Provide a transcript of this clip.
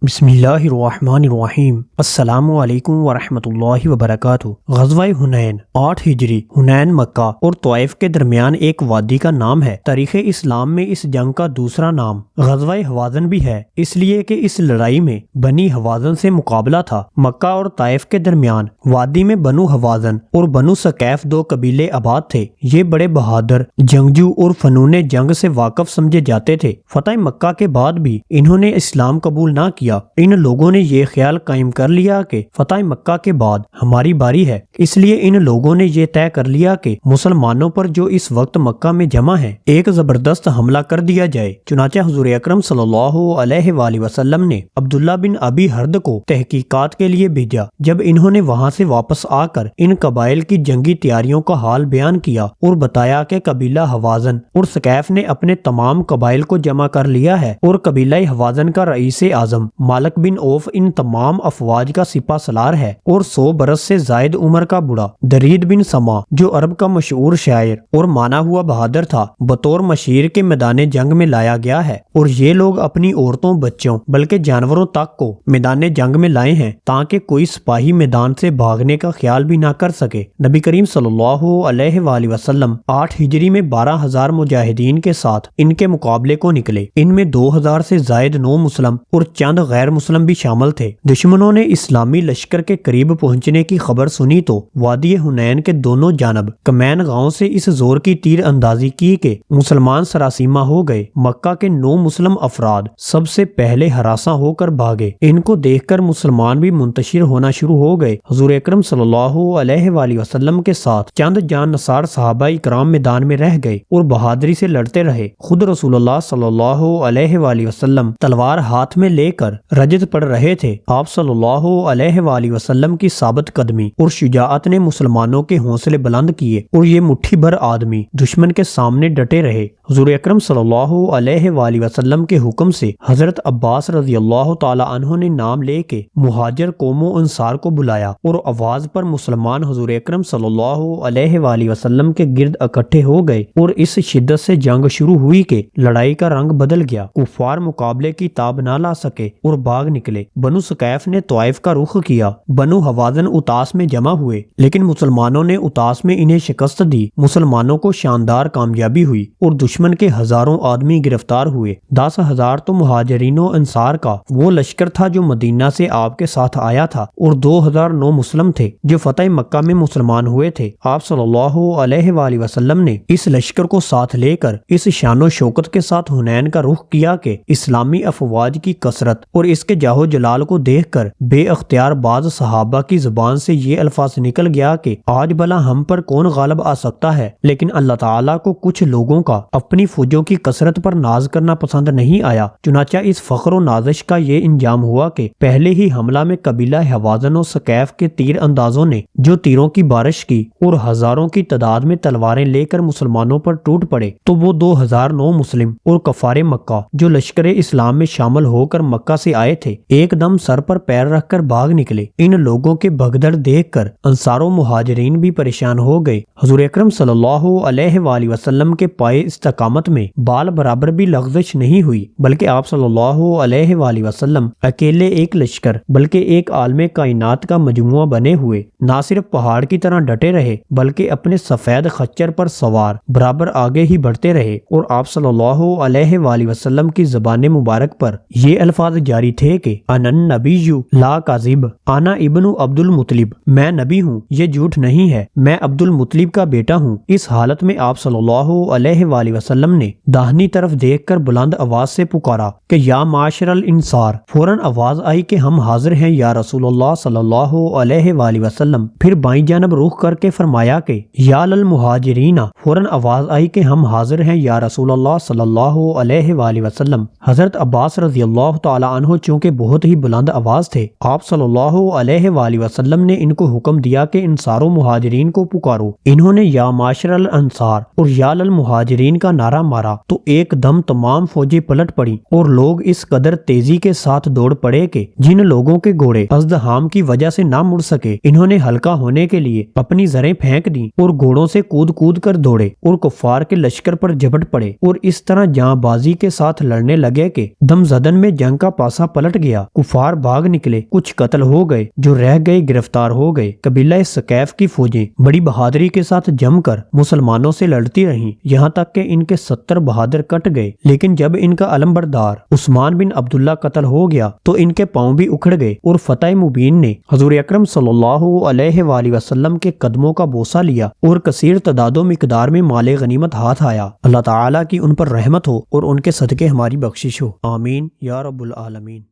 بسم اللہ الرحمن الرحیم۔ السلام علیکم ورحمۃ اللہ وبرکاتہ۔ غزوہ حنین 8 ہجری۔ حنین مکہ اور طائف کے درمیان ایک وادی کا نام ہے۔ تاریخ اسلام میں اس جنگ کا دوسرا نام غزوہ حوازن بھی ہے، اس لیے کہ اس لڑائی میں بنی حوازن سے مقابلہ تھا۔ مکہ اور طائف کے درمیان وادی میں بنو حوازن اور بنو ثقیف دو قبیلے آباد تھے۔ یہ بڑے بہادر جنگجو اور فنون جنگ سے واقف سمجھے جاتے تھے۔ فتح مکہ کے بعد بھی انہوں نے اسلام قبول نہ کیا۔ ان لوگوں نے یہ خیال قائم کر لیا کہ فتح مکہ کے بعد ہماری باری ہے، اس لیے ان لوگوں نے یہ طے کر لیا کہ مسلمانوں پر جو اس وقت مکہ میں جمع ہیں ایک زبردست حملہ کر دیا جائے۔ چنانچہ حضور اکرم صلی اللہ علیہ وآلہ وسلم نے عبداللہ بن ابی حرد کو تحقیقات کے لیے بھیجا۔ جب انہوں نے وہاں سے واپس آ کر ان قبائل کی جنگی تیاریوں کا حال بیان کیا اور بتایا کہ قبیلہ حوازن اور ثقیف نے اپنے تمام قبائل کو جمع کر لیا ہے اور قبیلہ حوازن کا رئیس اعظم مالک بن عوف ان تمام افواج کا سپہ سالار ہے، اور 100 برس سے زائد عمر کا بڑھا درید بن سما جو عرب کا مشہور شاعر اور مانا ہوا بہادر تھا بطور مشیر کے میدان جنگ میں لایا گیا ہے، اور یہ لوگ اپنی عورتوں بچوں بلکہ جانوروں تک کو میدان جنگ میں لائے ہیں تاکہ کوئی سپاہی میدان سے بھاگنے کا خیال بھی نہ کر سکے۔ نبی کریم صلی اللہ علیہ وآلہ وسلم 8 ہجری میں 12,000 مجاہدین کے ساتھ ان کے مقابلے کو نکلے۔ ان میں 2,000 سے زائد نو مسلم اور چند غیر مسلم بھی شامل تھے۔ دشمنوں نے اسلامی لشکر کے قریب پہنچنے کی خبر سنی تو وادی حنین کے دونوں جانب کمین گاؤں سے اس زور کی تیر اندازی کی کہ مسلمان سراسیمہ ہو گئے۔ مکہ کے 9 مسلم افراد سب سے پہلے ہراساں ہو کر بھاگے۔ ان کو دیکھ کر مسلمان بھی منتشر ہونا شروع ہو گئے۔ حضور اکرم صلی اللہ علیہ وآلہ وسلم کے ساتھ چند جان نثار صحابہ اکرام میدان میں رہ گئے اور بہادری سے لڑتے رہے۔ خود رسول اللہ صلی اللہ علیہ وآلہ وسلم تلوار ہاتھ میں لے کر رجت پڑھ رہے تھے۔ آپ صلی اللہ علیہ وآلہ وسلم کی ثابت قدمی اور شجاعت نے مسلمانوں کے حوصلے بلند کیے اور یہ مٹھی بھر آدمی دشمن کے سامنے ڈٹے رہے۔ حضور اکرم صلی اللہ علیہ وآلہ وسلم کے حکم سے حضرت عباس رضی اللہ تعالی عنہ نے نام لے کے مہاجر قوم و انصار کو بلایا اور آواز پر مسلمان حضور اکرم صلی اللہ علیہ وآلہ وسلم کے گرد اکٹھے ہو گئے اور اس شدت سے جنگ شروع ہوئی کہ لڑائی کا رنگ بدل گیا۔ کفار مقابلے کی تاب نہ لا سکے اور بھاگ نکلے۔ بنو ثقیف نے طائف کا رخ کیا۔ بنو حوازن اتاس میں جمع ہوئے، لیکن مسلمانوں نے اتاس میں انہیں شکست دی۔ مسلمانوں کو شاندار کامیابی ہوئی اور دشمن کے ہزاروں آدمی گرفتار ہوئے۔ 10,000 تو مہاجرین و انصار کا وہ لشکر تھا جو مدینہ سے آپ کے ساتھ آیا تھا، اور 2,009 مسلم تھے جو فتح مکہ میں مسلمان ہوئے تھے۔ آپ صلی اللہ علیہ وآلہ وسلم نے اس لشکر کو ساتھ لے کر اس شان و شوکت کے ساتھ حنین کا رخ کیا کہ اسلامی افواج کی کثرت اور اس کے جاہو جلال کو دیکھ کر بے اختیار بعض صحابہ کی زبان سے یہ الفاظ نکل گیا کہ آج بھلا ہم پر کون غالب آ سکتا ہے۔ لیکن اللہ تعالیٰ کو کچھ لوگوں کا اپنی فوجوں کی کثرت پر ناز کرنا پسند نہیں آیا، چنانچہ اس فخر و نازش کا یہ انجام ہوا کہ پہلے ہی حملہ میں قبیلہ حوازن و ثقیف کے تیر اندازوں نے جو تیروں کی بارش کی اور ہزاروں کی تعداد میں تلواریں لے کر مسلمانوں پر ٹوٹ پڑے، تو وہ 2,009 مسلم اور کفار مکہ جو لشکر اسلام میں شامل ہو کر مکہ سے آئے تھے ایک دم سر پر پیر رکھ کر بھاگ نکلے۔ ان لوگوں کے بھگدڑ دیکھ کر انصار و مہاجرین بھی پریشان ہو گئے۔ حضور اکرم صلی اللہ علیہ وآلہ وسلم کے پائے استقامت میں بال برابر بھی لغزش نہیں ہوئی، بلکہ آپ صلی اللہ علیہ وآلہ وسلم اکیلے ایک لشکر بلکہ ایک عالم کائنات کا مجموعہ بنے ہوئے نہ صرف پہاڑ کی طرح ڈٹے رہے بلکہ اپنے سفید خچر پر سوار برابر آگے ہی بڑھتے رہے، اور آپ صلی اللہ علیہ وآلہ وسلم کی زبان مبارک پر یہ الفاظ جاری تھے کہ انا النبی لا کاذب، انا ابن عبد المطلب، میں نبی ہوں، یہ جھوٹ نہیں ہے، میں عبد المطلب کا بیٹا ہوں۔ اس حالت میں آپ صلی اللہ علیہ وآلہ وسلم نے داہنی طرف دیکھ کر بلند آواز سے پکارا کہ یا معاشر الانصار۔ فوراً آواز آئی کہ ہم حاضر ہیں یا رسول اللہ صلی اللہ علیہ وآلہ وسلم۔ پھر بائیں جانب رخ کر کے فرمایا کہ یا للمہاجرین۔ فوراً آواز آئی کہ ہم حاضر ہیں یا رسول اللہ صلی اللہ علیہ وآلہ وسلم۔ حضرت عباس رضی اللہ تعالی عنہ چونکہ بہت ہی بلند آواز تھے، آپ صلی اللہ علیہ وآلہ وسلم نے ان کو حکم دیا کہ انصار و مہاجرین کو پکارو۔ انہوں نے یا معاشر الانصار اور یا للمہاجرین کا نعرہ مارا تو ایک دم تمام فوجیں پلٹ پڑی اور لوگ اس قدر تیزی کے ساتھ دوڑ پڑے کہ جن لوگوں کے گھوڑے ازدحام کی وجہ سے نہ مڑ سکے انہوں نے ہلکا ہونے کے لیے اپنی زریں پھینک دی اور گھوڑوں سے کود کود کر دوڑے اور کفار کے لشکر پر جھپٹ پڑے اور اس طرح جاں بازی کے ساتھ لڑنے لگے کہ دم زدن میں جنگ کا پاسا پلٹ گیا۔ کفار بھاگ نکلے، کچھ قتل ہو گئے، جو رہ گئے گرفتار ہو گئے۔ قبیلہ ثقیف کی فوجیں بڑی بہادری کے ساتھ جم کر مسلمانوں سے لڑتی رہیں، یہاں تک کہ ان کے 70 بہادر کٹ گئے۔ لیکن جب ان کا علمبردار عثمان بن عبداللہ قتل ہو گیا تو ان کے پاؤں بھی اکھڑ گئے اور فتح مبین نے حضور اکرم صلی اللہ علیہ وآلہ وسلم کے قدموں کا بوسہ لیا اور کثیر تعداد و مقدار میں مال غنیمت ہاتھ آیا۔ اللہ تعالیٰ کی ان پر رحمت ہو اور ان کے صدقے ہماری بخشش ہو، آمین یا رب العالمین۔